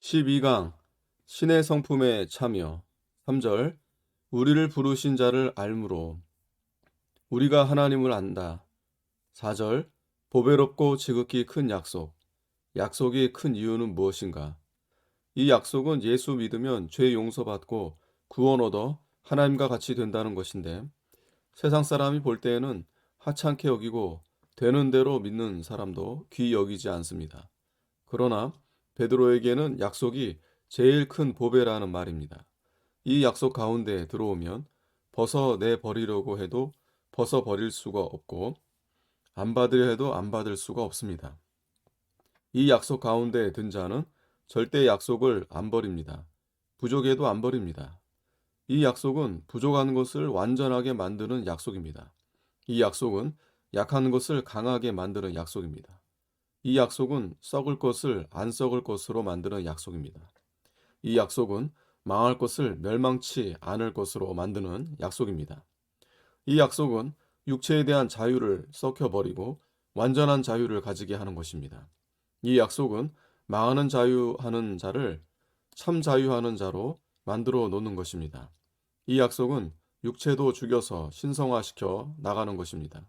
12강 신의 성품에 참여 3절 우리를 부르신 자를 알므로 우리가 하나님을 안다. 4절 보배롭고 지극히 큰 약속. 약속이 큰 이유는 무엇인가? 이 약속은 예수 믿으면 죄 용서받고 구원 얻어 하나님과 같이 된다는 것인데 세상 사람이 볼 때에는 하찮게 여기고 되는 대로 믿는 사람도 귀히 여기지 않습니다. 그러나 베드로에게는 약속이 제일 큰 보배라는 말입니다. 이 약속 가운데 들어오면 벗어내 버리려고 해도 벗어 버릴 수가 없고 안 받으려 해도 안 받을 수가 없습니다. 이 약속 가운데 든 자는 절대 약속을 안 버립니다. 부족해도 안 버립니다. 이 약속은 부족한 것을 완전하게 만드는 약속입니다. 이 약속은 약한 것을 강하게 만드는 약속입니다. 이 약속은 썩을 것을 안 썩을 것으로 만드는 약속입니다. 이 약속은 망할 것을 멸망치 않을 것으로 만드는 약속입니다. 이 약속은 육체에 대한 자유를 썩혀버리고 완전한 자유를 가지게 하는 것입니다. 이 약속은 망하는 자유하는 자를 참 자유하는 자로 만들어 놓는 것입니다. 이 약속은 육체도 죽여서 신성화시켜 나가는 것입니다.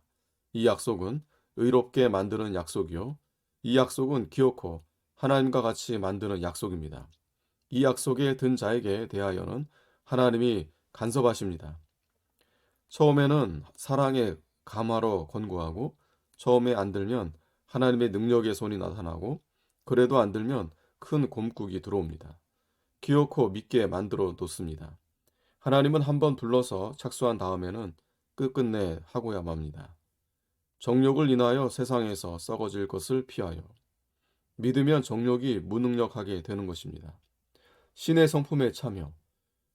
이 약속은 의롭게 만드는 약속이요. 이 약속은 기어코 하나님과 같이 만드는 약속입니다. 이 약속에 든 자에게 대하여는 하나님이 간섭하십니다. 처음에는 사랑의 감화로 권고하고 처음에 안 들면 하나님의 능력의 손이 나타나고 그래도 안 들면 큰 곰국이 들어옵니다. 기어코 믿게 만들어 놓습니다. 하나님은 한번 불러서 착수한 다음에는 끝끝내 하고야 맙니다. 정욕을 인하여 세상에서 썩어질 것을 피하여 믿으면 정욕이 무능력하게 되는 것입니다. 신의 성품에 참여,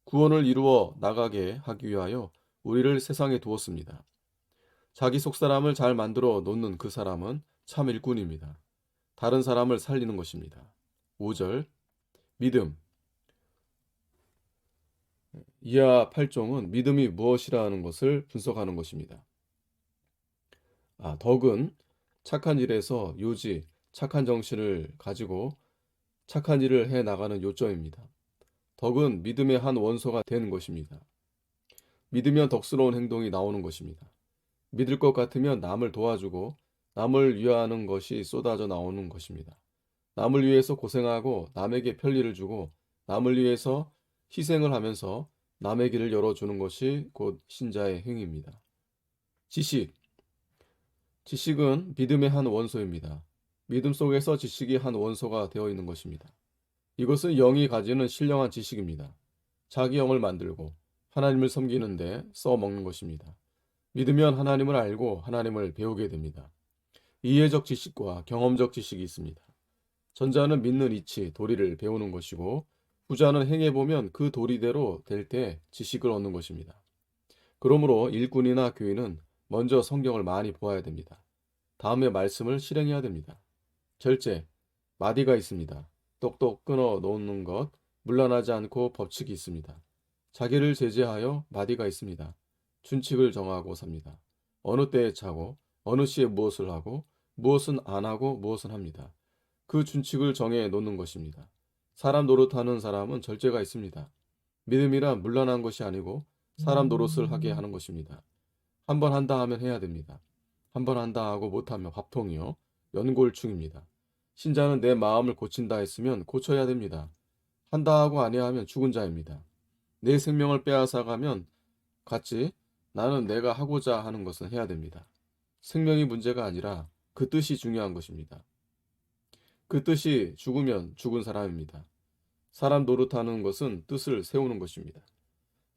구원을 이루어 나가게 하기 위하여 우리를 세상에 두었습니다. 자기 속사람을 잘 만들어 놓는 그 사람은 참 일꾼입니다. 다른 사람을 살리는 것입니다. 5절 믿음. 이하 8종은 믿음이 무엇이라는 것을 분석하는 것입니다. 덕은 착한 일에서 요지, 착한 정신을 가지고 착한 일을 해 나가는 요점입니다. 덕은 믿음의 한 원소가 되는 것입니다. 믿으면 덕스러운 행동이 나오는 것입니다. 믿을 것 같으면 남을 도와주고 남을 위하는 것이 쏟아져 나오는 것입니다. 남을 위해서 고생하고 남에게 편리를 주고 남을 위해서 희생을 하면서 남의 길을 열어주는 것이 곧 신자의 행위입니다. 지식. 지식은 믿음의 한 원소입니다. 믿음 속에서 지식이 한 원소가 되어 있는 것입니다. 이것은 영이 가지는 신령한 지식입니다. 자기 영을 만들고 하나님을 섬기는데 써먹는 것입니다. 믿으면 하나님을 알고 하나님을 배우게 됩니다. 이해적 지식과 경험적 지식이 있습니다. 전자는 믿는 이치, 도리를 배우는 것이고 후자는 행해보면 그 도리대로 될 때 지식을 얻는 것입니다. 그러므로 일꾼이나 교인은 먼저 성경을 많이 보아야 됩니다. 다음에 말씀을 실행해야 됩니다. 절제, 마디가 있습니다. 똑똑 끊어 놓는 것, 문란하지 않고 법칙이 있습니다. 자기를 제재하여 마디가 있습니다. 준칙을 정하고 삽니다. 어느 때에 차고, 어느 시에 무엇을 하고, 무엇은 안 하고, 무엇은 합니다. 그 준칙을 정해 놓는 것입니다. 사람 노릇하는 사람은 절제가 있습니다. 믿음이란 문란한 것이 아니고 사람 노릇을 하게 하는 것입니다. 한 번 한다 하면 해야 됩니다. 한 번 한다 하고 못하면 밥통이요. 연골충입니다. 신자는 내 마음을 고친다 했으면 고쳐야 됩니다. 한다 하고 아니하면 죽은 자입니다. 내 생명을 빼앗아가면 같이 나는 내가 하고자 하는 것은 해야 됩니다. 생명이 문제가 아니라 그 뜻이 중요한 것입니다. 그 뜻이 죽으면 죽은 사람입니다. 사람 노릇하는 것은 뜻을 세우는 것입니다.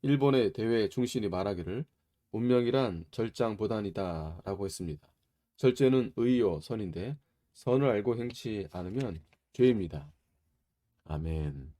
일본의 대회 중신이 말하기를 운명이란 절장보단이다 라고 했습니다. 절제는 의요 선인데 선을 알고 행치 않으면 죄입니다. 아멘.